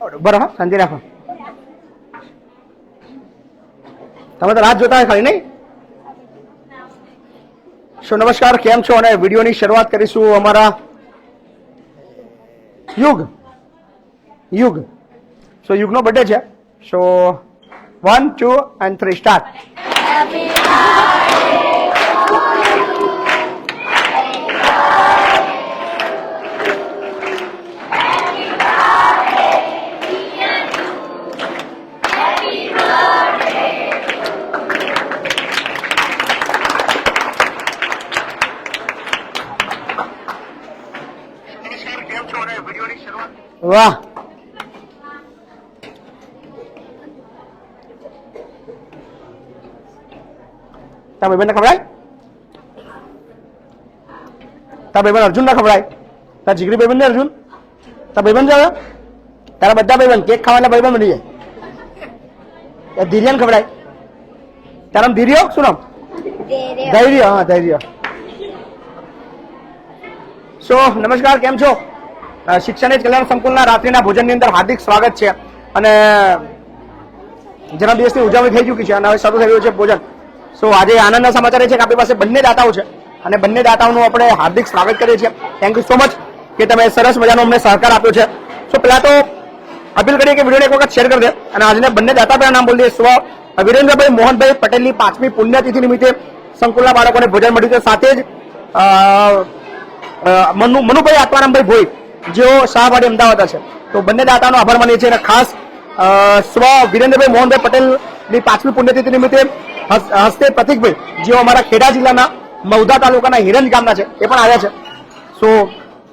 બરાબર, હા, શાંતિ રાખો. તમે તો રાત જોતા હોય ખાલી નહીં. સો નમસ્કાર, કેમ છો? અને વિડીયોની શરૂઆત કરીશું અમારા યુગ. સો યુગનો બર્થડે છે. સો 1, 2 and 3 સ્ટાર્ટ. વાહ, તારા ભાઈબંધ ખવડાય, તારા ભાઈબંધ અર્જુન ના ખવડાય, તારા જીગરી ભાઈબંધ ને અર્જુન, તારા ભાઈબંધ છે, તારા બધા ભાઈબંધ કેક ખાવાના ભાઈબંધ બની જાય. ધીર્યન ખવડાય. તારા નામ ધીર્ય? શું નામ? ધૈર્ય. હા, ધૈર્ય. સો નમસ્કાર, કેમ છો? શિક્ષણ એજ કલ્યાણ સંકુલના રાત્રિના ભોજનની અંદર હાર્દિક સ્વાગત છે. અને જન્મદિવસની ઉજવણી થઈ ચૂકી છે અને હવે શરૂ થઈ રહ્યું છે ભોજન. સો આજે આનંદના સમાચાર એ છે કે આપણી પાસે બંને દાતાઓ છે અને બંને દાતાઓનું આપણે હાર્દિક સ્વાગત કરીએ છીએ. થેન્ક યુ સો મચ કે તમે સરસ મજાનો અમને સહકાર આપ્યો છે. સો પહેલા તો અપીલ કરીએ કે વિડીયોને એક વખત શેર કરી દે અને આજને બંને દાતા પહેલા નામ બોલી દે. સ્વ વિરેન્દ્રભાઈ મોહનભાઈ પટેલની 5મી પુણ્યતિથિ નિમિત્તે સંકુલના બાળકોને ભોજન મળ્યું છે. સાથે જ મનુભાઈ આત્મારામભાઈ ભોઈ જેઓ શાહવાડી અમદાવાદ છે. તો બંને દાતાનો આભાર માનીએ છીએ અને ખાસ સ્વ વિરેન્દ્રભાઈ મોહનભાઈ પટેલની 5મી પુણ્યતિથિ નિમિત્તે હસ્તે પ્રતિકભાઈ જેઓ અમારા ખેડા જિલ્લાના મૌધા તાલુકાના હિરંજ ગામના છે એ પણ આવ્યા છે. સો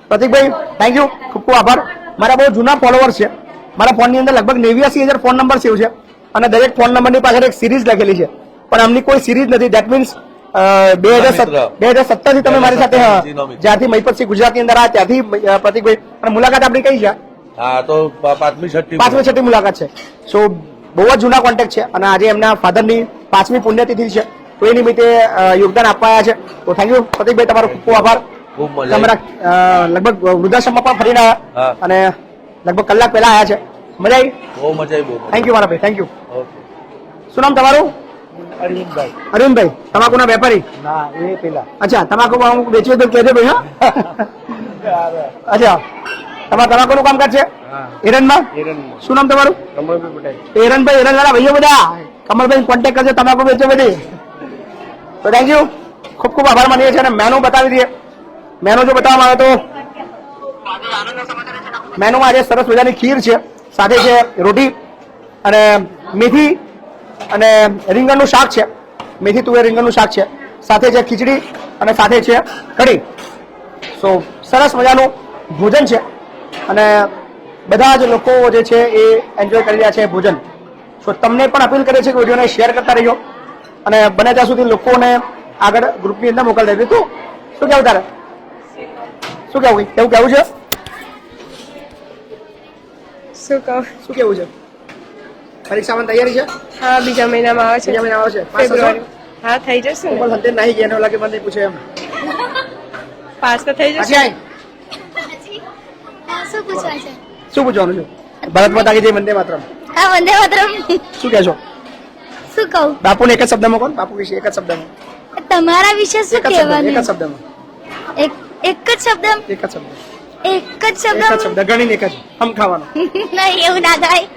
પ્રતિકભાઈ, થેન્ક યુ, ખૂબ ખૂબ આભાર. મારા બહુ જૂના ફોલોવર્સ છે. મારા ફોનની અંદર લગભગ 89,000 ફોન નંબર સેવ છે અને દરેક ફોન નંબરની પાછળ એક સિરીઝ લખેલી છે, પણ આમની કોઈ સિરીઝ નથી. દેટ મીન્સ 2017 થી તમે મારી સાથે જ્યારથી મહિપતસિંહ ગુજરાતની અંદર આ ત્યાંથી પ્રતિકભાઈ અને મુલાકાત આપણી કઈ છે? હા, તો 5મી 6ઠી મુલાકાત છે. સો બહુ જ જૂના કોન્ટેક્ટ છે અને આજે એમના ફાધરની 5મી પુણ્યતિથિ છે તો એ નિમિત્તે યોગદાન આપવા આવ્યા છે. તો થેન્ક યુ પ્રતિકભાઈ, તમારો ખૂબ ખૂબ આભાર. તમારા લગભગ વૃદ્ધાશ્રમમાં પણ ફરીને આવ્યા અને લગભગ કલાક પહેલા આવ્યા છે. મજા આવી? બહુ મજા આવી. થેન્ક યુ મારા ભાઈ, થેન્ક યુ. શું નામ તમારું? અરવિંદભાઈ. તમાકુના વેપારી? ના, એ પેલા. અચ્છા, તમાકુ વેચીએ તો કહેજો ભાઈ. હા, અચ્છા, તમારા તમાકુનું કામકાજ છે એરંડમાં? શું નામ તમારું? કમલભાઈ પટેલ. એરંડભાઈ, એરંડ વાળા ભાઈઓ બધા કમલભાઈ કોન્ટેક્ટ કરજો, તમાકુ વેચો બધી. તો થેન્ક યુ, ખૂબ ખૂબ આભાર માનીએ છીએ. અને મેનુ બતાવી દઈએ. મેનુ જો બતાવવામાં આવે તો મેનુમાં આજે સરસ મજાની ખીર છે, સાથે છે રોટી અને મેથી અને રીંગણનું શાક છે. મેથી તુવેર રીંગણનું શાક છે, સાથે છે ખીચડી અને સાથે છે કઢી. સો સરસ મજાનું ભોજન છે અને બધા જ લોકો જે છે એ એન્જોય કરી રહ્યા છે ભોજન. સો તમને પણ અપીલ કરે છે કે વિડીયોને શેર કરતા રહીજો અને બને ત્યાં સુધી લોકોને આગળ ગ્રુપની અંદર મોકલતા રહેજો. તું શું કહેવું તારે? શું કહેવું? એવું કહેવું છે? શું કેવું છે? પરીક્ષામાં તૈયારી છે? હા, બીજા મહિનામાં આવે છે. બીજા મહિનામાં આવશે? ફેબ્રુઆરી. હા, થઈ જશે ને. પણ સંદેશ નહીં ગયા, લાગે મને પૂછે એમ. પાસ તો થઈ જશે. શું પૂછવા છે? શું પૂછવાનું છે? ભારત માતા કી જય, વંદે માતરમ. હા, વંદે માતરમ. શું કહેશો? શું કહું? બાપુને એક જ શબ્દમાં કોણ? બાપુ વિશે એક જ શબ્દમાં. તમારા વિશે શું એક જ કહેવાનું? શબ્દમાં. એક જ શબ્દ? એક જ શબ્દ. એક જ એક જ શબ્દ? શબ્દ ગણીને એક જ હમ ખાવાનો. નહીં, એવું ના થાય.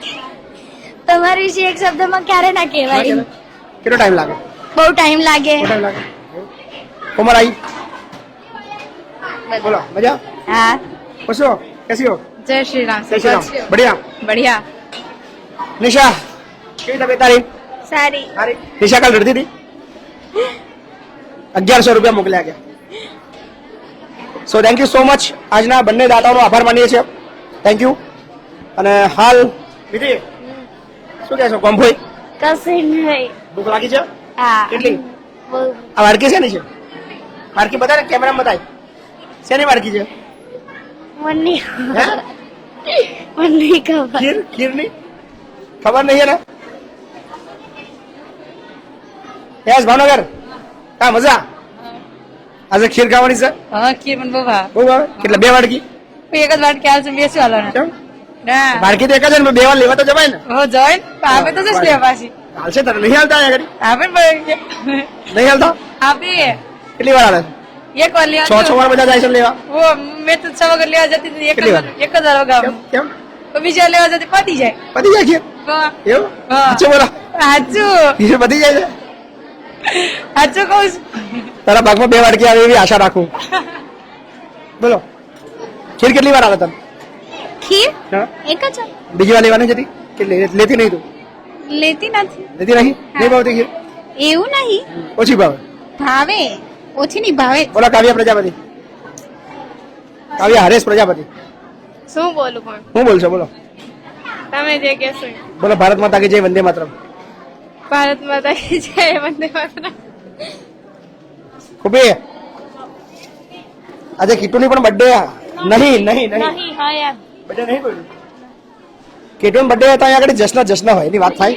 તમારા વિશે એક શબ્દમાં ક્યારે ના કહેવાય. કેટલો ટાઈમ લાગે? બહુ ટાઈમ લાગે. કેટલો ટાઈમ લાગે? ઉમર આવી? બોલો, મજા? હા. खुश हो? कैसी हो? જય શ્રી રામ. जय श्री राम. बढ़िया. બઢિયા. निशा કેવી તબિયત તારી? સારી. સારી. નિશા કાલ રડતી હતી? 1100 રૂપિયા મોકલ્યા ગયા. So thank you so much. આજના બંને દાતાઓનો આભાર માનીએ છીએ. Thank you. અને હાલ વિધિ શું કહેશો? કોમ્ભોઈ કશું નહીં. ભૂખ લાગી છે? હા. કેટલી? બહુ. આ વાડકી છે ને છે? વાડકી બતાય ને, કેમેરામાં બતાય. શેની વાડકી છે? મને હે? મને ખબર. ખીરની ખબર નહીં ને? યસ ભાવનગર કા મજા? આજે ખીર ખાવાની છે? હા, ખીર મને બહુ ભાવે. બહુ ભાવે. કેટલા? 2 વાડકી? એક જ વાટકી આવશે, બેસી વાળાને. કેમ? ના વાડકી તો એક જ ને બે વાર લેવા તો જવાય ને હો જોઈન આપે તો જશ લેવા પાછી હાલશે તને નહીં હાલતા અહીંયા ઘડી આપે નહીં હાલતા આપે કેટલી વાર હાલે એક વાર લેવા 6 વાર બધા જાય છે લેવા ઓ મેં તો 6 વગર લેવા જતી હતી કેટલી વાર? એક જ વાર ગામ કેમ તો બીજા લેવા જતી પતી જાય પતી જાય છે હા એવું હા. સાચું બોલો સાચું બીજું પતી જાય છે સાચું કહું છું તારા ભાગમાં 2 વાડકી આવે એવી આશા રાખું બોલો ખીર કેટલી વાર આવે તને ખીર હા એક જ વાર. બીજી વાર લેવા નહીં જતી કે લેતી નહીં તું લેતી નથી લેતી નહીં નહીં ભાવતી ખીર એવું નહીં ઓછી ભાવે ભાવે ઓછી નહીં ભાવે બોલો કાવ્ય પ્રજાપતિ કાવ્ય હરેશ પ્રજાપતિ શું બોલું પણ શું બોલશો બોલો તમે જે કહેશો બોલો ભારત માતા કી જય વંદે માતરમ ભારત માતા કી જય વંદે માતરમ ખૂબી આજે કીટુની પણ બર્થડે નહીં નહીં નહીં નહીં હા યાર બર્થડે નહીં કોઈ કીટુની બર્થડે તો અહીંયા આગળ જશ્ન હોય એની વાત થાય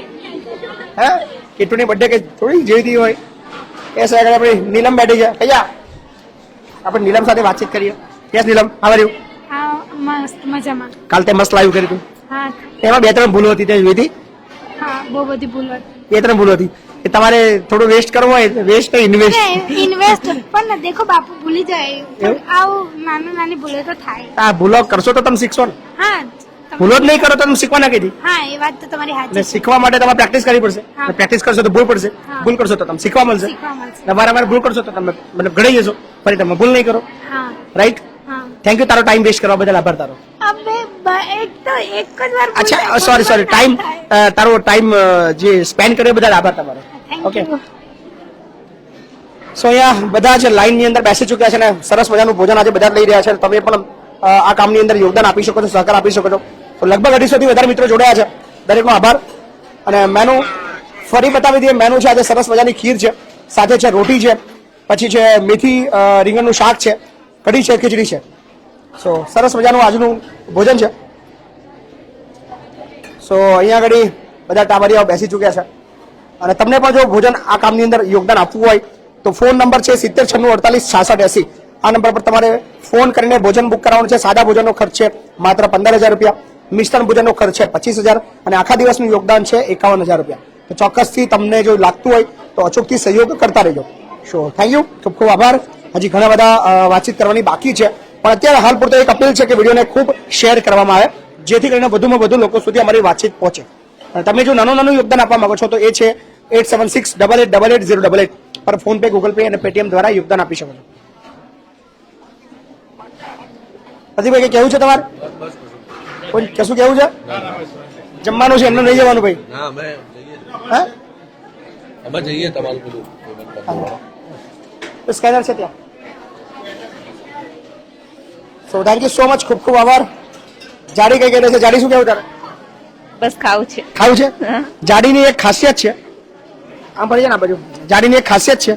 હે કીટુની બર્થડે કે થોડી જેવી હોય એ સાહેબ આગળ આપણી નીલમ બેઠી છે કયા આપણે નીલમ સાથે વાતચીત કરીએ yes Neelam how are you હા મસ્ત મજામાં કાલ તે મસ્ત લાઈવ કરી તું હા એમાં 2-3 ભૂલો હતી તે જોઈ હતી હા બહુ બધી ભૂલ 2-3 ભૂલો હતી એ તમારે થોડું વેસ્ટ કરવું હોય વેસ્ટ ઇન્વેસ્ટ ઇન્વેસ્ટ પણ દેખો બાપુ ભૂલી જાય એવું? આવું નાની ભૂલે તો થાય આ ભૂલો કરશો તો તમે શીખશો ને હા ભૂલો જ નહીં કરો તો તમે શીખવા ના કીધી હા એ વાત તો તમારી એટલે સાચી શીખવા માટે તમારે પ્રેક્ટિસ કરવી પડશે હા. પ્રેક્ટિસ કરશો તો ભૂલ પડશે હા. ભૂલ કરશો તો તમે શીખવા મળશે શીખવા મળશે અને વારંવાર ભૂલ કરશો તો તમે મતલબ ઘડાઈ જશો ફરી તમે ભૂલ નહીં કરો હા રાઈટ હા થેન્ક યુ તારો ટાઈમ વેસ્ટ કરવા બદલ આભાર તારો અબે એક જ વાર ભૂલ અચ્છા થાય, સોરી ભૂલ સોરી ટાઈમ થાય. તારો ટાઈમ જે સ્પેન્ડ કર્યો બદલ આભાર તમારો Thank ઓકે you. સો અહીંયા બધા જ લાઈન ની અંદર બેસી ચૂક્યા છે અને સરસ મજાનું ભોજન આજે બધા જ લઈ રહ્યા છે તમે પણ આ કામની અંદર યોગદાન આપી શકો છો સહકાર આપી શકો છો તો લગભગ 250 થી વધારે મિત્રો જોડાયા છે દરેકનો આભાર અને મેનુ ફરી બતાવી દઈએ મેનુ છે આજે સરસ મજાની ખીર છે સાથે છે રોટી છે પછી છે મેથી રીંગણનું શાક છે કઢી છે ખીચડી છે સો સરસ મજાનું આજનું ભોજન છે સો અહીંયા આગળ બધા ટાબરિયાઓ બેસી ચૂક્યા છે અને તમને પણ જો ભોજન આ કામની અંદર યોગદાન આપવું હોય તો ફોન નંબર છે 7096486680 આ નંબર પર તમારે ફોન કરીને ભોજન બુક કરાવવાનું છે સાદા ભોજનનો ખર્ચ છે માત્ર 15,000 રૂપિયા મિષ્ટાન ભોજનનો ખર્ચ છે 25,000 અને આખા દિવસનું યોગદાન છે 51,000 રૂપિયા તો ચોક્કસથી તમને જો લાગતું હોય તો અચૂકથી સહયોગ કરતા રહેજો સો થેન્ક યુ ખૂબ ખૂબ આભાર હજી ઘણા બધા વાતચીત કરવાની બાકી છે પણ અત્યારે હાલ પૂરતો એક અપીલ છે કે વિડીયોને ખૂબ શેર કરવામાં આવે જેથી કરીને વધુમાં વધુ લોકો સુધી અમારી વાતચીત પહોંચે અને તમે જો નાનું યોગદાન આપવા માંગો છો તો એ છે 8768880888 પર ફોન પે ગૂગલ પે અને પેટીએમ દ્વારા યોગદાન આપી શકો છો પ્રતિભાઈ કઈ કેવું છે તમારે કોઈ કશું કેવું છે જમવાનું છે એમને નહીં જવાનું ભાઈ ના અમે જઈએ હા અમે જઈએ તમારું પેલું payment કરવા. તો સ્કેનર છે ત્યાં so thank you so much ખૂબ ખૂબ આભાર જાડી કઈ કહે છે જાડી શું કેવું તારે બસ ખાવું છે ખાવું છે જાડીની એક ખાસિયત છે આમ પડી જાય ને આ બાજુ જાડીની એક ખાસિયત છે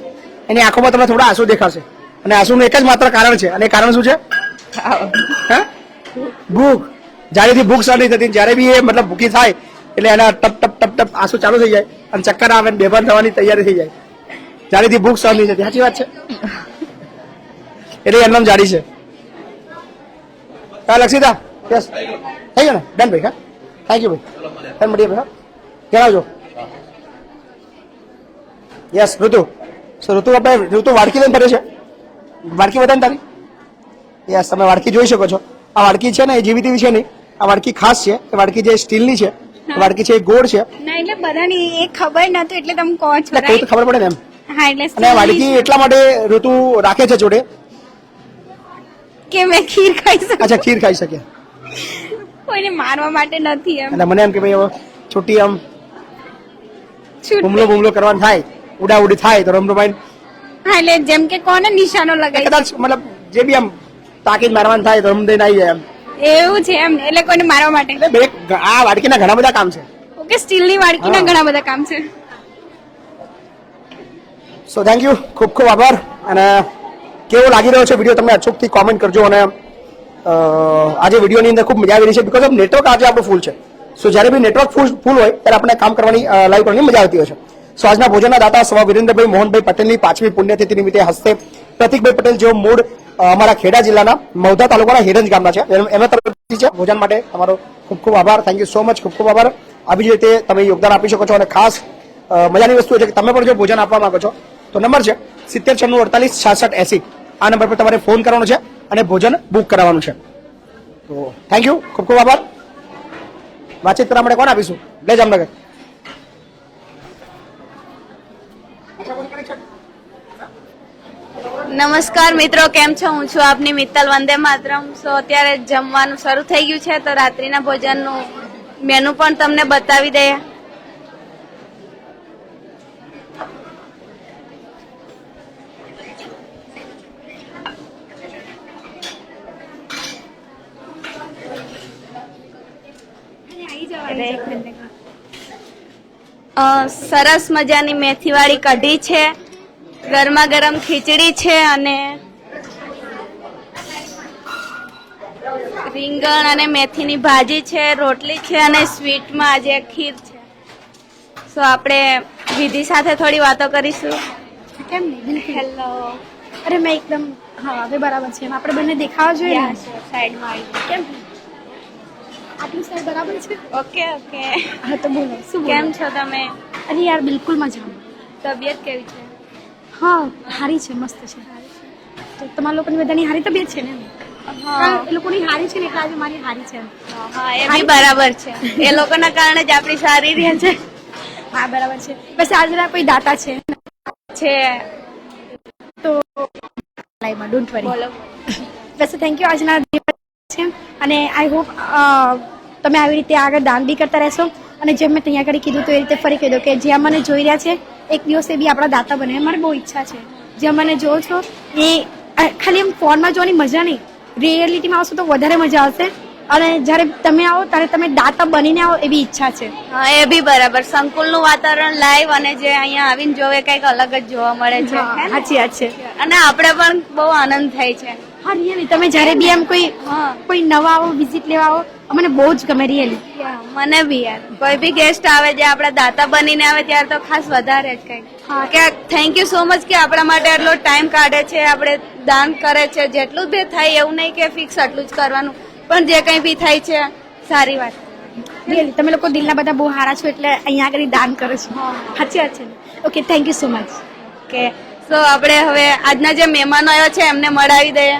એની આંખોમાં તમને થોડા આંસુ દેખાશે અને આંસુનું એક જ માત્ર કારણ છે અને એ કારણ શું છે હે ભૂખ જાડીથી ભૂખ સહન નહીં થતી જ્યારે બી એ મતલબ ભૂખી થાય એટલે એના ટપ ટપ ટપ ટપ આંસુ ચાલુ થઈ જાય અને ચક્કર આવે ને બેભાન થવાની તૈયારી થઈ જાય જાડીથી ભૂખ સહન નહીં થતી સાચી વાત છે એટલે એનું નામ જાડી છે હા લક્ષિતા યસ થઈ ગયો ને ડન ભાઈ હા થેન્ક યુ ભાઈ ડન મળીએ ભાઈ હા જણાવજો યસ ઋતુ સો ઋતુ આપણે ઋતુ વાડકી લઈને ફરે છે વાડકી બતાને તારી યસ તમે વાડકી જોઈ શકો છો આ વાડકી છે ને એ જેવી તેવી છે નહીં આ વાડકી ખાસ છે એ વાડકી જે સ્ટીલની છે એ વાડકી છે એ ગોળ છે ના એટલે બધાની એ ખબર નતું એટલે તમે કહો છો એટલે કોઈ તો ખબર પડે ને એમ હા એટલે અને આ વાડકી એટલા માટે ઋતુ રાખે છે જોડે કે મેં ખીર ખાઈ શકું અચ્છા ખીર ખાઈ શકે કોઈને મારવા માટે નથી એમ એટલે મને એમ કે ભાઈ હવે છૂટી આમ છૂટ બુમલો કરવાનું થાય ઉડાઉડી થાય તો રમરૂભાઈ હા એટલે જેમ કે કોને નિશાનો લગાવી કદાચ મતલબ જે બી આમ તાકીદ મારવાનું થાય તો રમદઈને આવી જાય એમ એવું છે એમ એટલે કોઈને મારવા માટે એટલે બે આ વાડકીના ઘણા બધા કામ છે ઓકે સ્ટીલની વાડકીના હા. ઘણા બધા કામ છે સો થેન્ક યુ ખૂબ ખૂબ આભાર અને કેવો લાગી રહ્યો છે વિડીયો તમે અચૂકથી કોમેન્ટ કરજો અને આજે વિડીયોની અંદર ખૂબ મજા આવી રહી છે બીકોઝ ઓફ નેટવર્ક આજે આપણું ફૂલ છે સો જ્યારે બી નેટવર્ક ફૂલ હોય ત્યારે આપણે કામ કરવાની લાઈવ કરવાની મજા આવતી હોય છે સો આજના ભોજનના દાતા સ્વ વિરેન્દ્રભાઈ મોહનભાઈ પટેલની 5મી પુણ્યતિથિ નિમિત્તે હસ્તે પ્રતિકભાઈ પટેલ જેઓ મૂળ અમારા ખેડા જિલ્લાના મૌધા તાલુકાના હિરંજ ગામના છે એમના તરફથી છે ભોજન માટે તમારો ખૂબ ખૂબ આભાર. Thank you so much. ખૂબ ખૂબ આભાર. આવી જ રીતે તમે યોગદાન આપી શકો છો. અને ખાસ મજાની વસ્તુ છે કે તમે પણ જો ભોજન આપવા માંગો છો તો નંબર છે 7096486680. આ નંબર પર તમારે ફોન કરવાનો છે અને ભોજન બુક કરાવવાનું છે. તો થેન્ક યુ. ખૂબ ખૂબ આભાર. વાતચીત કરવા માટે કોણ આપીશું? લે જામનગર. નમસ્કાર મિત્રો, કેમ છો? હું છું આપની મિત્તલ. વંદે માતરમ. સો અત્યારે જમવાનું શરૂ થઈ ગયું છે, તો રાત્રિના ભોજનનું મેનુ પણ તમને બતાવી દઈએ. સરસ મજાની મેથીવાળી કઢી છે, ગરમા ગરમ ખીચડી છે, અને રીંગણ અને મેથીની ભાજી છે, રોટલી છે, અને સ્વીટમાં આજે ખીર છે. સો આપણે વિધિ સાથે થોડી વાતો કરીશું. કેમ નહીં? બિલકુલ. હેલો. અરે મેં એકદમ હા હવે બરાબર છે. આપણે બંને દેખાવા જોઈએ ને? સાઈડમાં આવી. કેમ આટલું સાઈડ બરાબર છે? Okay okay. હા તો બોલો, શું કેમ છો તમે? અરે યાર બિલકુલ મજામાં. તબિયત કેવી છે? હા હારી છે, મસ્ત છે. તો તમારા લોકોની બધાની હારી તબિયત છે ને? હા એ લોકોની હારી છે ને એટલે આજે મારી હારી છે. હા, એ બી બરાબર છે. એ લોકોના કારણે જ આપણી સારી રહે છે. હા બરાબર છે. બસ આજે કોઈ દાતા છે તો લાઈવમાં ડોન્ટ વરી. બોલો. બસ થેન્ક યુ. આજના દિવસ છે અને આઈ હોપ તમે આવી રીતે આગળ દાન બી કરતા રહેશો. અને જેમ મેં ત્યાં આગળ કીધું તો એ રીતે ફરી કહી દો કે જ્યાં મને જોઈ રહ્યા છે એક દિવસે બી આપણા દાતા બને. મારી બહુ ઈચ્છા છે. જ્યાં મને જો છો એ ખાલી એમ ફોનમાં જોવાની મજા નહીં, રિયાલિટીમાં આવશો તો વધારે મજા આવશે. અને જ્યારે તમે આવો ત્યારે તમે દાતા બનીને આવો એવી ઈચ્છા છે. હા, એ બી બરાબર. સંકુલનું વાતાવરણ લાઈવ અને જે અહીંયા આવીને જોવે કંઈક અલગ જ જોવા મળે છે. સાચી વાત છે. અને આપણે પણ બહુ આનંદ થાય છે. હા રિયલી તમે જ્યારે બી એમ કોઈ નવા આવો વિઝિટ લેવા આવો મને બહુ જ ગમે રિયલી. મને બી યાર કોઈ બી ગેસ્ટ આવે જે આપણા દાતા બનીને આવે ત્યારે તો ખાસ વધારે જ કંઈક કે થેન્ક યુ સો મચ કે આપણા માટે આટલો ટાઈમ કાઢે છે, આપણે દાન કરે છે. જેટલું બી થાય એવું નહીં કે ફિક્સ આટલું જ કરવાનું, પણ જે કંઈ બી થાય છે સારી વાત. રિયલી તમે લોકો દિલના બધા બહુ સારા છો એટલે અહીંયા આગળ દાન કરો છો. સાચી વાત છે. Okay thank you so much. Okay so આપણે હવે આજના જે મહેમાનો આવ્યો છે એમને મળાવી દઈએ.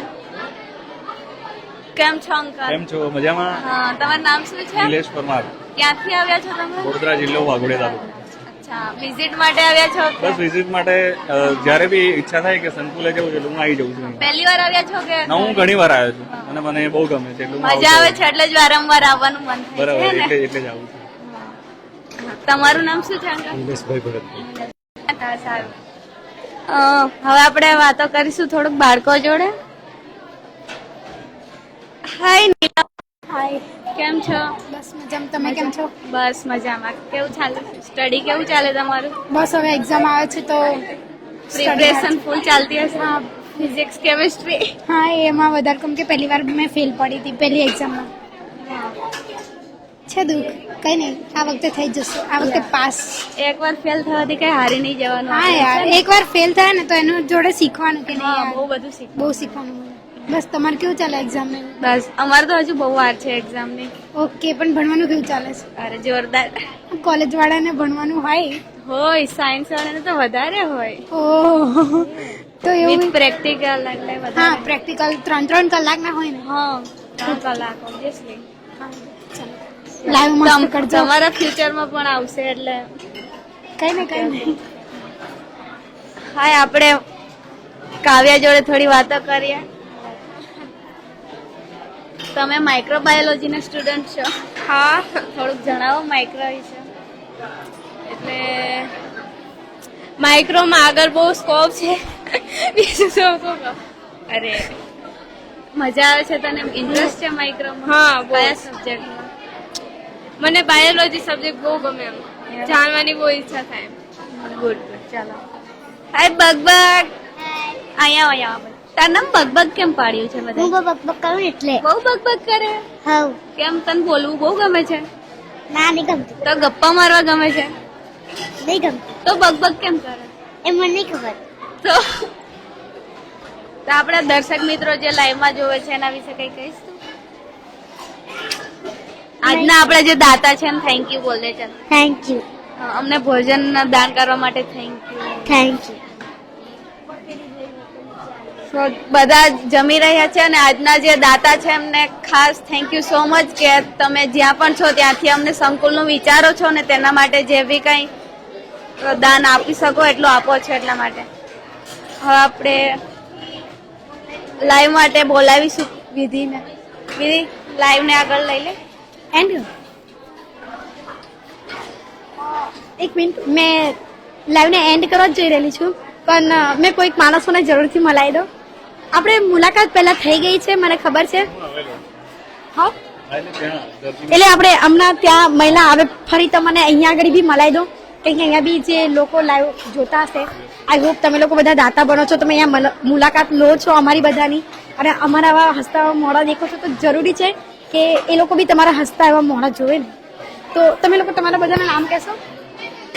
કેમ છો અંકલ? કેમ છો? મજામાં. હા, તમારું નામ શું છે? નિલેશ પરમાર. ક્યાંથી આવ્યા છો તમે? વડોદરા જિલ્લો વાઘોડિયા તાલુકો. અચ્છા, વિઝિટ માટે આવ્યા છો? બસ વિઝિટ માટે જ્યારે બી ઈચ્છા થાય કે સંકુલે જવું છે હું આવી જઉં છું. પહેલી વાર આવ્યા છો કે? ના, હું ઘણી વાર આવ્યો છું અને મને બહુ ગમે છે. એટલું મજા આવે છે એટલે જ વારંવાર આવવાનું મન થાય બરાબર, છે ને? એટલે જ આવું છું. તમારું નામ શું છે અંકલ? નિલેશભાઈ ભરતભાઈ. હા, સારું. હવે આપણે વાતો કરીશું થોડુંક બાળકો જોડે. હાય નીલમ. હાય. કેમ છો? બસ મજામાં. તમે કેમ છો? બસ મજામાં. કેવું ચાલે? સ્ટડી કેવું ચાલે તમારું? બસ હવે એક્ઝામ આવે છે તો પ્રિપરેશન ફૂલ ચાલતી હશે? Physics, chemistry. હા એમાં વધારે કેમ કે પહેલી વાર મેં ફેલ પડી હતી પહેલી એક્ઝામમાં. છે દુઃખ, કઈ નહીં, આ વખતે થઈ જશે. આ વખતે પાસ. એકવાર ફેલ થવાથી કઈ હારી નહીં જવાનું. હા યાર એકવાર ફેલ થાય ને તો એનું જોડે શીખવાનું કે નહીં હા, યાર. બહુ બધું શીખ. બહુ શીખવાનું મળે. બસ તમારે કેવું ચાલે એક્ઝામ ને? બસ અમારે તો હજુ બહુ વાર છે એક્ઝામની. ઓકે પણ ભણવાનું કેવું ચાલે છે? અરે જોરદાર કોલેજ વાળાને ભણવાનું હોય? હોય, સાયન્સ વાળાને તો વધારે હોય. ઓહ તો એવું વિથ પ્રેક્ટિકલ એટલે હા વધારે. પ્રેક્ટિકલ 3 કલાક ના હોય ને? હા, 3 કલાક ઓબ્વિયસલી. લાઈવ મસ્ત કરજો. તમારા ફ્યુચરમાં પણ આવશે એટલે કઈ નહીં. હાય, આપણે કાવ્યા જોડે થોડી વાતો કરીએ. તમે માઇક્રોબાયોલોજીના સ્ટુડન્ટ છો? હા. થોડુંક જણાવો માઇક્રો વિશે. એટલે માઇક્રોમાં આગળ બહુ સ્કોપ છે. બીજું શું કહું? અરે મજા આવે છે તને? ઇન્ટરેસ્ટ છે માઇક્રોમાં? હા, બહુ. કયા સબ્જેક્ટમાં? મને બાયોલોજી સબ્જેક્ટ બહુ ગમે એમ જાણવાની બહુ ઈચ્છા થાય. Good good. ચાલો. હાય બગબગ. અહીંયા તારું નામ બગબગ કેમ પાડ્યું છે બધા? હું બકબક કરું એટલે. બહુ બગબગ કરે? હા. કેમ તને બોલવું બહુ ગમે છે? ના નહીં ગમતું. તો ગપ્પા મારવા ગમે છે? નહીં ગમતું. તો બગબગ કેમ કરે? એ મને નહીં ખબર. તો આપણા દર્શક મિત્રો જે લાઈવમાં જોવે છે એના વિશે કઈ કહીશ તું? આજના આપણા જે દાતા છે એમ થેન્ક યુ બોલે છે. Thank you. અમને ભોજન દાન કરવા માટે thank you. Thank you. So, બધા જમી રહ્યા છે અને આજના જે દાતા છે એમને ખાસ થેન્ક યુ સો મચ કે તમે જ્યાં પણ છો ત્યાંથી અમને સંકુલનું વિચારો છો ને તેના માટે જે બી કંઈ દાન આપી શકો એટલું આપો છો એટલા માટે. હવે આપણે લાઈવ માટે બોલાવીશું વિધિને. વિધિ લાઈવ ને આગળ લઈ લે. એન્ડ એક મિનિટ, મેં લાઈવને એન્ડ કરવા જ જઈ રહેલી છું, પણ મેં કોઈક માણસોને જરૂરથી મલાઈ દઉં. આપણે મુલાકાત પહેલા થઈ ગઈ છે, મને ખબર છે. હા, એટલે આપણે હમણાં ત્યાં મહિલા આવે ફરી તમને અહીંયા આગળ બી મલાઈ દો, કેમ કે અહીંયા બી જે લોકો લાઈવ જોતા હશે, આઈ હોપ તમે લોકો બધા દાતા બનો છો, તમે અહીંયા મુલાકાત લો છો અમારી બધાની, અને અમારા આવા હસતા મોઢા દેખો છો તો જરૂરી છે કે એ લોકો બી તમારા હસતા એવા મોઢા જોવે ને. તો તમે લોકો તમારા બધાના નામ કહેશો?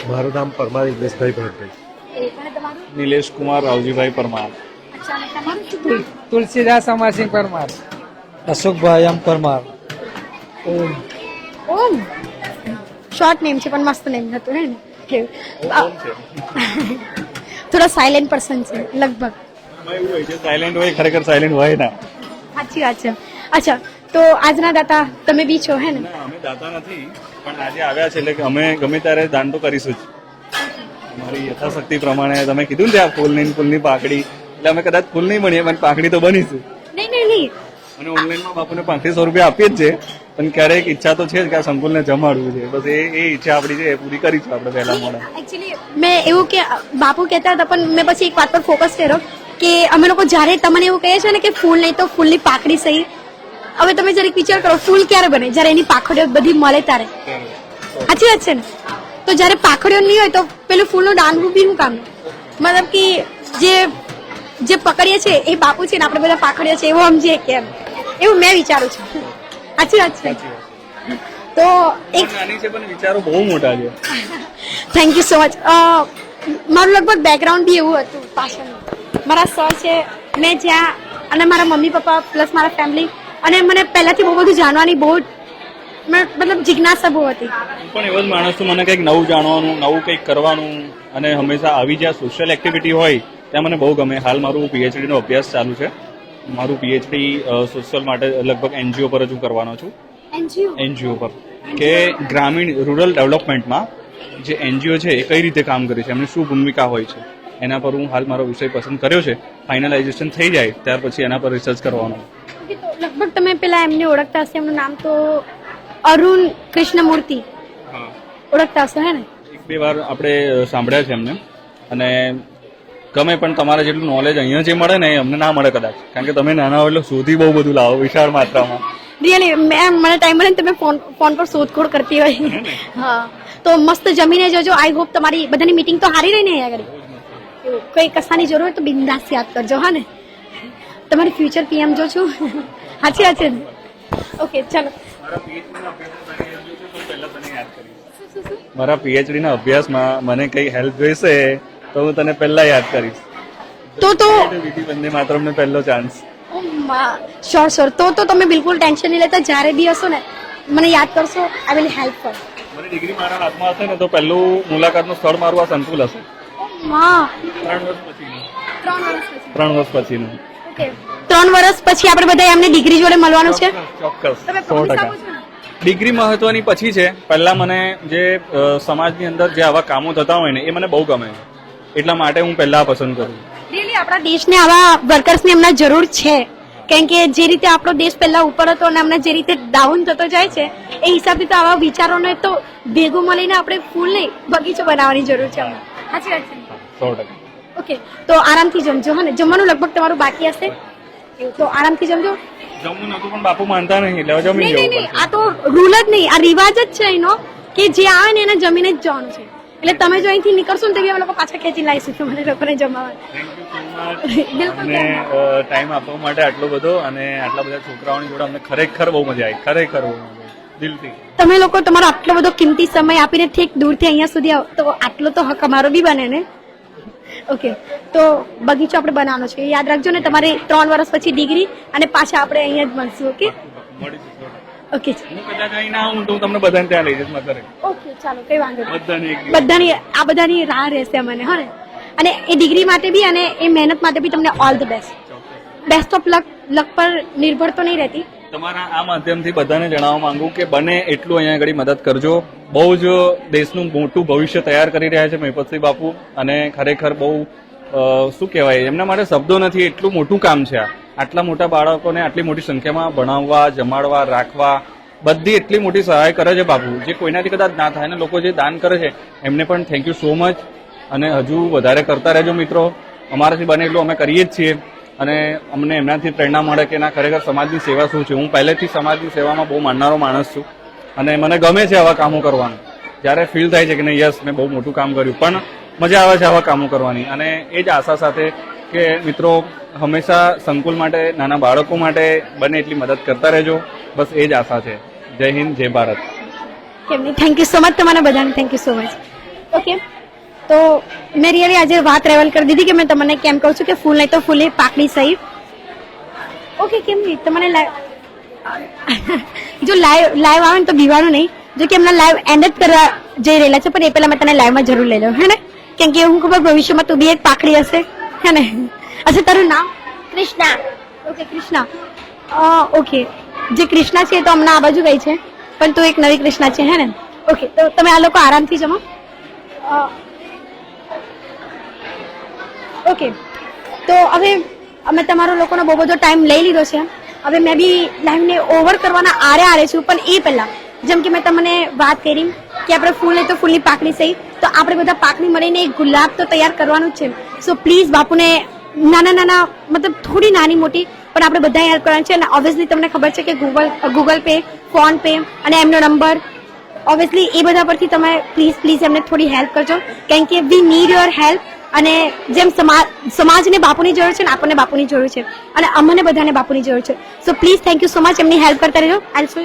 મારું નામ પરમાર ઇગ્નેશભાઈ ભરતભાઈ. અને તમારું? નિલેશ કુમાર રાવજીભાઈ પરમાર. અચ્છા, અને તમારું? તુલસીદાસ અમરસિંહ પરમાર. અશોકભાઈ એમ પરમાર. ઓમ. શોર્ટ નેમ છે પણ મસ્ત નેમ હતું હે ને. થોડા સાયલેન્ટ પર્સન છે લગભગ. એવું હોય છે સાયલેન્ટ હોય, ખરેખર સાયલેન્ટ હોય ના. સાચી વાત છે. અચ્છા, તો આજના દાતા તમે બી છો હે ને? ના, અમે દાતા નથી, પણ આજે આવ્યા છે એટલે કે અમે ગમે ત્યારે દાન તો કરીશું જ. અમારી યથાશક્તિ પ્રમાણે તમે કીધું ને ત્યાં ફૂલની પાકડી, એટલે અમે કદાચ ફૂલ નહીં બનીએ પણ પાકડી તો બનીશું. નહીં. અને ઓનલાઈનમાં બાપુને 3500 રૂપિયા આપીએ જ છે, પણ ક્યારેક ઈચ્છા તો છે જ કે આ સંકુલને જમાડવું છે. બસ એ ઈચ્છા આપણી છે, એ પૂરી કરીશું આપણે પહેલા મોડા. એકચ્યુઅલી મેં એવું કે બાપુ કહેતા હતા, પણ મેં પછી એક વાત પર ફોકસ કર્યો કે અમે લોકો જ્યારે તમને એવું કહીએ છીએ ને કે ફૂલ નહીં તો ફૂલની પાકડી સહી. હવે તમે જરીક વિચાર કરો, ફૂલ ક્યારે બને? જ્યારે એની પાખડીઓ બધી મળે ત્યારે. સાચી વાત છે ને? તો જ્યારે પાખડીઓ નહીં હોય તો પેલું ફૂલનું ડાંડવું બી શું કામ? મતલબ કે જે પકડીએ છીએ એ બાપુ છે ને આપણે બધા પાખડીઓ છે એવું સમજીએ કેમ? એવું મેં વિચારું છું. સાચી વાત છે. તો એક નાની છે પણ વિચારો બહુ મોટા છે. Thank you so much. મારું લગભગ બેકગ્રાઉન્ડ બી એવું હતું પાછળનું. મારા સર છે, મેં જ્યાં, અને મારા મમ્મી પપ્પા પ્લસ મારા ફેમિલી, અને મને પહેલાથી બહુ બધું જાણવાની બહુ મતલબ જિજ્ઞાસા બહુ હતી. હું પણ એવો જ માણસ છું, મને કંઈક નવું જાણવાનું, નવું કંઈક કરવાનું, અને હંમેશા આવી જ્યાં સોશિયલ એક્ટિવિટી હોય ત્યાં મને બહુ ગમે. હાલ મારું PhD નો અભ્યાસ ચાલુ છે. મારું PhD સોશિયલ માટે લગભગ NGO પર જ હું કરવાનો છું. NGO પર કે ગ્રામીણ રૂરલ ડેવલપમેન્ટમાં જે NGO છે એ કઈ રીતે કામ કરે છે, એમની શું ભૂમિકા હોય છે, એના પર હું હાલ મારો વિષય પસંદ કર્યો છે. ફાઇનલાઇઝેશન થઈ જાય ત્યાર પછી એના પર રિસર્ચ કરવાનો. લગભગ તમે પેલા એમને ઓળખતા હશે, એમનું નામ તો અરુણ કૃષ્ણમૂર્તિ ઓળખતા હશો હે ને? એક બે વાર આપણે સાંભળ્યા છે એમને, અને ગમે, પણ તમારે જેટલું નોલેજ અહીંયા જે મળે ને એ અમને ના મળે કદાચ, કારણ કે તમે નાના હોય એટલે શોધી બહુ બધું લાવો વિશાળ માત્રામાં. રિયલી મને ટાઈમ મળે ને તમે ફોન પર શોધખોળ કરતી હોય. હા, તો મસ્ત જમીને જજો. આઈ હોપ તમારી બધાની મીટિંગ તો સારી રહી ને અહીંયા આગળ. કોઈ કશાની જરૂર હોય તો બિંદાસ યાદ કરજો. હા ને? તમારી ફ્યુચર PM જો છું. સાચી વાત છે ને? ઓકે, ચાલો. મારા PhD ના અભ્યાસમાં મને કઈ હેલ્પ જોઈશે તો હું તને પહેલા યાદ કરીશ. તો વિધિ વંદે માતરમને પહેલો ચાન્સ. શ્યોર. તો તમે બિલકુલ ટેન્શન નહીં લેતા. જ્યારે બી હશો ને મને યાદ કરશો. I will help four. મને ડિગ્રી મારા હાથમાં હશે ને તો પહેલું મુલાકાતનું સ્થળ મારું આ સંકુલ હશે. 3 વર્ષ પછીનું. ઓકે, 3 વર્ષ પછી આપણે બધા એમને ડિગ્રી જોડે મળવાનું છે. ચોક્કસ 100%. ડિગ્રી મહત્વની પછી છે. પહેલા મને જે સમાજની અંદર જે આવા કામો થતા હોય ને એ મને બહુ ગમે, એટલા માટે હું પહેલા પસંદ કરું. રિયલી આપણા દેશને આવા વર્કર્સની હમણાં જરૂર છે, કારણ કે જે રીતે આપણો દેશ પહેલા ઉપર હતો અને હમણાં જે રીતે ડાઉન થતો જાય છે એ હિસાબથી તો આવા વિચારોને તો ભેગું મળીને આપણે ફૂલ નહીં બગીચો બનાવવાની જરૂર છે. સાચી વાત છે. 100%. ઓકે, તો આરામથી જમજો. હા ને? જમવાનું લગભગ તમારું બાકી હશે, તો આરામથી જમજો. જમવું નતું પણ બાપુ માનતા નહીં એટલે જમી નહીં, જવું. આ તો રૂલ જ નહીં, આ રિવાજ જ છે એનો કે જે આવે ને એને જમીને જ જવાનું છે. એટલે તમે જો અહીંથી નીકળશો ને તો અમે લોકો પાછા ખેંચી લાવીશું તમારે લોકોને જમાવા. બિલકુલ. અને ટાઈમ આપવા માટે આટલો બધો, અને આટલા બધા છોકરાઓની જોડે અમને ખરેખર બહુ મજા આવી. ખરેખર બહુ મજા આવી દિલથી. તમે લોકો તમારો આટલો બધો કિંમતી સમય આપીને ઠીક દૂરથી અહીંયા સુધી આવો તો આટલો તો હક અમારો બી બને ને. ઓકે, તો બગીચો આપણે બનાવવાનો છે, યાદ રાખજો ને. તમારે 3 વર્ષ પછી ડિગ્રી, અને પાછા આપણે અહીંયા જ મળશું. ઓકે, ઓકે હું કદાચ અહીં ના આવું તો હું તમને બધાને ત્યાં લઈ જઈશ મારા ઘરે. ઓકે ચાલો કઈ વાંધો નહીં. બધાને એક દિવસ. બધાની આ બધાની રાહ રહેશે મને હા ને અને એ ડિગ્રી માટે બી અને એ મહેનત માટે બી તમને all the best of luck પર નિર્ભર તો નહીં રહેતી. તમારા આ માધ્યમથી બધાને જણાવવા માંગુ કે બને એટલું અહીંયા આગળ મદદ કરજો. બહુ જ દેશનું મોટું ભવિષ્ય તૈયાર કરી રહ્યા છે મહિપતસિંહ બાપુ અને ખરેખર બહુ શું કહેવાય એમના માટે શબ્દો નથી, એટલું મોટું કામ છે આ. આટલા મોટા બાળકોને આટલી મોટી સંખ્યામાં ભણાવવા, જમાડવા, રાખવા, બધી એટલી મોટી સહાય કરે છે બાપુ, જે કોઈનાથી કદાચ ના થાય. અને લોકો જે દાન કરે છે એમને પણ થેન્ક યુ સો મચ. અને હજુ વધારે કરતા રહેજો મિત્રો. અમારાથી બને એટલું અમે કરીએ જ છીએ અને અમને એમનાથી પ્રેરણા મળે કે ના ખરેખર સમાજની સેવા શું છે. હું પહેલેથી સમાજની સેવામાં બહુ માનનારો માણસ છું અને મને ગમે છે આવા કામો કરવાનું. જ્યારે ફીલ થાય છે કે નહીં યસ મેં બહુ મોટું કામ કર્યું, પણ મજા આવે છે આવા કામો કરવાની. અને એ જ આશા સાથે કે મિત્રો હંમેશા સંકુલ માટે, નાના બાળકો માટે બને એટલી મદદ કરતા રહેજો. બસ એ જ આશા છે. જય હિન્દ, જય ભારત. કેમ નહીં, થેન્ક યુ સો મચ તમારા બધાને, thank you so much. Okay તો મેં રિયલી આજે વાત ટ્રેવલ કરી દીધી કે મેં તમને કેમ કહું છું કે ફૂલ નહીં તો ફૂલે પાકડી સહિત. ઓકે કેમ નહીં તમને જો લાઈવ આવે ને તો બીવાનું નહીં. જો કે એમના લાઈવ એન્ડ જ કરવા જઈ રહેલા છે, પણ એ પહેલા મેં તને લાઈવમાં જરૂર લઈ લઉં હે ને, કેમ કે હું ખબર ભવિષ્યમાં તું બી એક પાકડી હશે હે ને. અચ્છા તારું નામ? કૃષ્ણા. ઓકે કૃષ્ણા. ઓકે જે કૃષ્ણા છે એ તો હમણાં આ બાજુ ગઈ છે, પણ તું એક નવી કૃષ્ણા છે હે ને. ઓકે તો તમે આ લોકો આરામથી જમો. ઓકે તો હવે અમે તમારો લોકોનો બહુ બધો ટાઈમ લઈ લીધો છે. હવે મેં બી લાઈવને ઓવર કરવાના આરે છું, પણ એ પહેલા જેમ કે મેં તમને વાત કરી કે આપણે ફૂલ નહીં તો ફૂલની પાકડી સહી, તો આપણે બધા પાકડી મળીને એક ગુલાબ તો તૈયાર કરવાનું જ છે. સો પ્લીઝ બાપુને નાના મતલબ થોડી નાની મોટી પણ આપણે બધા હેલ્પ કરવાની છે. અને ઓબ્વિયસલી તમને ખબર છે કે ગૂગલ પે, ફોન પે અને એમનો નંબર ઓબ્વિયસલી એ બધા પરથી તમે પ્લીઝ એમને થોડી હેલ્પ કરજો, કારણ કે વી નીડ યોર હેલ્પ. અને જેમ સમાજને બાપુની જરૂર છે ને આપણને બાપુની જરૂર છે અને અમને બધાને બાપુની જરૂર છે. So please thank you so much, એમની હેલ્પ કરતા રહેજો. આઈ સો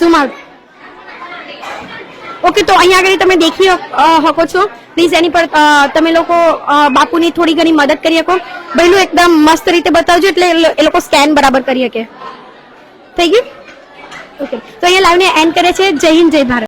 ઝૂમ આઉટ. ઓકે તો અહીંયા આગળ તમે દેખી શકો છો. પ્લીઝ એની પર તમે લોકો બાપુની થોડી ઘણી મદદ કરી શકો. પહેલું એકદમ મસ્ત રીતે બતાવજો એટલે એ લોકો સ્કેન બરાબર કરી શકે. થઈ ગયું? ઓકે તો અહીંયા લાઈવને એન્ડ કરે છે. જય હિન્દ, જય ભારત.